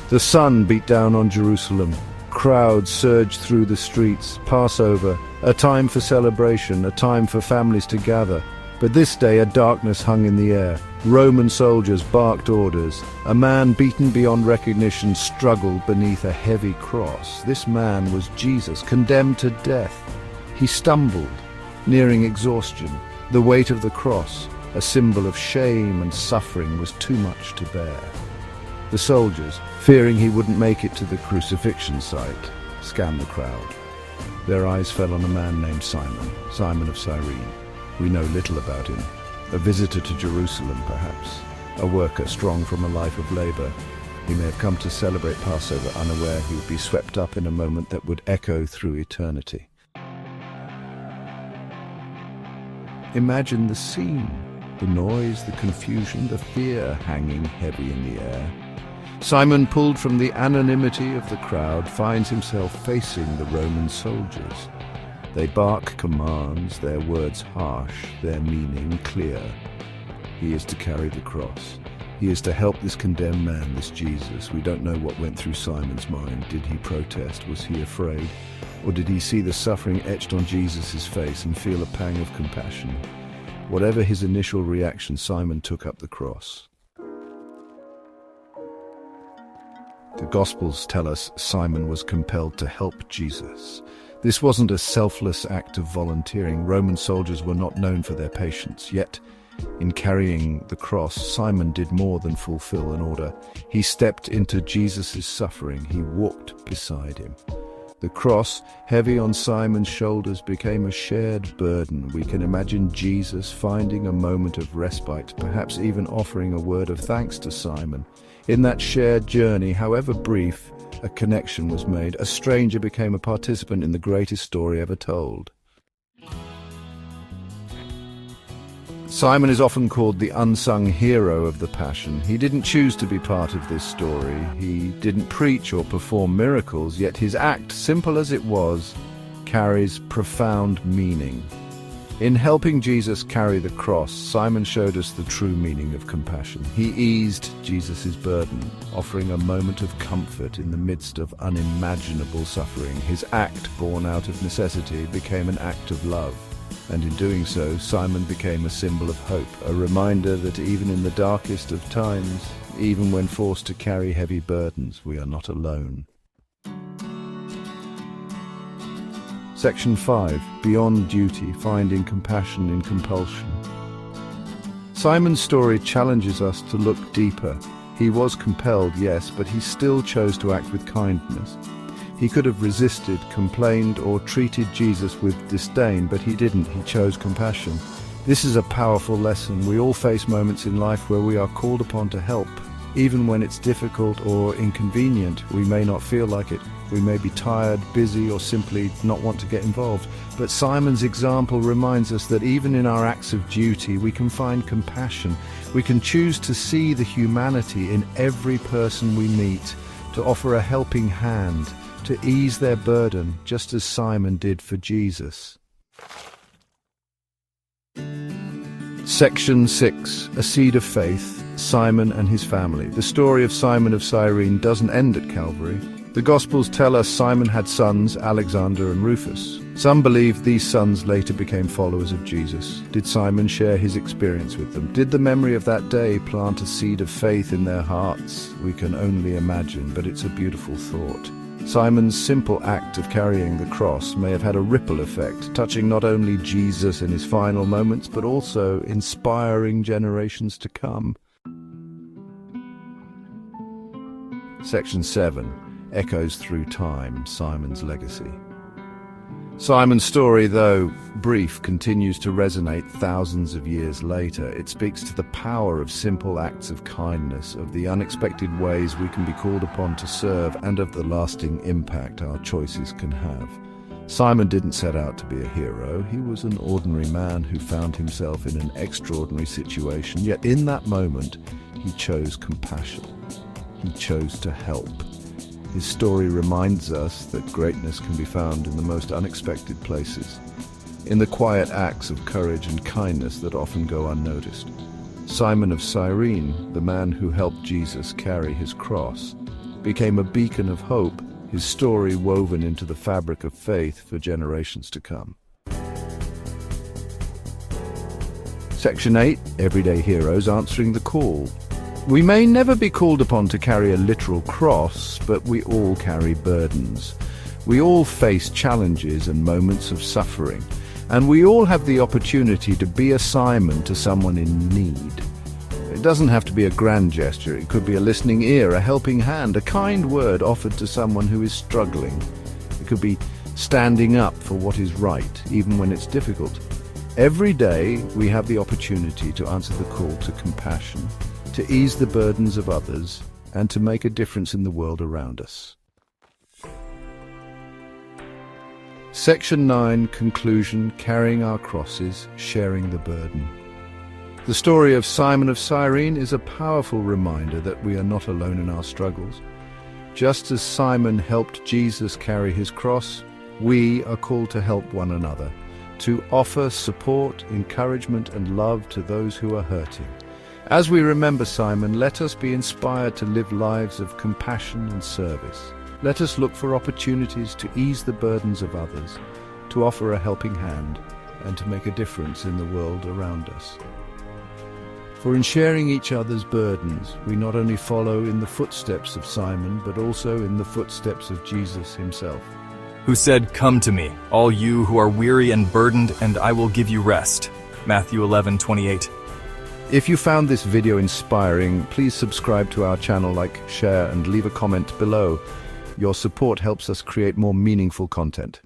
The sun beat down on Jerusalem. Crowds surged through the streets. Passover, a time for celebration, a time for families to gather. But this day a darkness hung in the air. Roman soldiers barked orders. A man beaten beyond recognition struggled beneath a heavy cross. This man was Jesus, condemned to death. He stumbled, nearing exhaustion. The weight of the cross, a symbol of shame and suffering, was too much to bear. The soldiers, fearing he wouldn't make it to the crucifixion site, scanned the crowd. Their eyes fell on a man named Simon, Simon of Cyrene. We know little about him. A visitor to Jerusalem, perhaps. A worker strong from a life of labor. He may have come to celebrate Passover unaware he would be swept up in a moment that would echo through eternity. Imagine the scene. The noise, the confusion, the fear hanging heavy in the air. Simon, pulled from the anonymity of the crowd, finds himself facing the Roman soldiers. They bark commands, their words harsh, their meaning clear. He is to carry the cross. He is to help this condemned man, this Jesus. We don't know what went through Simon's mind. Did he protest? Was he afraid? Or did he see the suffering etched on Jesus' face and feel a pang of compassion? Whatever his initial reaction, Simon took up the cross. The Gospels tell us Simon was compelled to help Jesus. This wasn't a selfless act of volunteering. Roman soldiers were not known for their patience. Yet, in carrying the cross, Simon did more than fulfill an order. He stepped into Jesus' suffering. He walked beside him. The cross, heavy on Simon's shoulders, became a shared burden. We can imagine Jesus finding a moment of respite, perhaps even offering a word of thanks to Simon. In that shared journey, however brief, a connection was made. A stranger became a participant in the greatest story ever told. Simon is often called the unsung hero of the Passion. He didn't choose to be part of this story. He didn't preach or perform miracles, yet his act, simple as it was, carries profound meaning. In helping Jesus carry the cross, Simon showed us the true meaning of compassion. He eased Jesus' burden, offering a moment of comfort in the midst of unimaginable suffering. His act, born out of necessity, became an act of love. And in doing so, Simon became a symbol of hope, a reminder that even in the darkest of times, even when forced to carry heavy burdens, we are not alone. Section 5. Beyond duty, finding compassion in compulsion. Simon's story challenges us to look deeper. He was compelled, yes, but he still chose to act with kindness. He could have resisted, complained, or treated Jesus with disdain, but he didn't. He chose compassion. This is a powerful lesson. We all face moments in life where we are called upon to help. Even when it's difficult or inconvenient, we may not feel like it. We may be tired, busy, or simply not want to get involved. But Simon's example reminds us that even in our acts of duty, we can find compassion. We can choose to see the humanity in every person we meet, to offer a helping hand, to ease their burden, just as Simon did for Jesus. Section 6. A Seed of Faith. Simon and his family. The story of Simon of Cyrene doesn't end at Calvary. The Gospels tell us Simon had sons, Alexander and Rufus. Some believe these sons later became followers of Jesus. Did Simon share his experience with them? Did the memory of that day plant a seed of faith in their hearts? We can only imagine, but it's a beautiful thought. Simon's simple act of carrying the cross may have had a ripple effect, touching not only Jesus in his final moments, but also inspiring generations to come. Section 7. Echoes through time, Simon's legacy. Simon's story, though brief, continues to resonate thousands of years later. It speaks to the power of simple acts of kindness, of the unexpected ways we can be called upon to serve, and of the lasting impact our choices can have. Simon didn't set out to be a hero. He was an ordinary man who found himself in an extraordinary situation, yet in that moment he chose compassion. He chose to help. His story reminds us that greatness can be found in the most unexpected places, in the quiet acts of courage and kindness that often go unnoticed. Simon of Cyrene, the man who helped Jesus carry his cross, became a beacon of hope, his story woven into the fabric of faith for generations to come. Section 8, Everyday Heroes Answering the Call. We may never be called upon to carry a literal cross, but we all carry burdens. We all face challenges and moments of suffering, and we all have the opportunity to be a Simon to someone in need. It doesn't have to be a grand gesture. It could be a listening ear, a helping hand, a kind word offered to someone who is struggling. It could be standing up for what is right, even when it's difficult. Every day, we have the opportunity to answer the call to compassion, to ease the burdens of others, and to make a difference in the world around us. Section 9, Conclusion, Carrying Our Crosses, Sharing the Burden. The story of Simon of Cyrene is a powerful reminder that we are not alone in our struggles. Just as Simon helped Jesus carry his cross, we are called to help one another, to offer support, encouragement, and love to those who are hurting. As we remember Simon, let us be inspired to live lives of compassion and service. Let us look for opportunities to ease the burdens of others, to offer a helping hand, and to make a difference in the world around us. For in sharing each other's burdens, we not only follow in the footsteps of Simon, but also in the footsteps of Jesus himself, who said, "Come to me, all you who are weary and burdened, and I will give you rest." Matthew 11:28. If you found this video inspiring, please subscribe to our channel, like, share, and leave a comment below. Your support helps us create more meaningful content.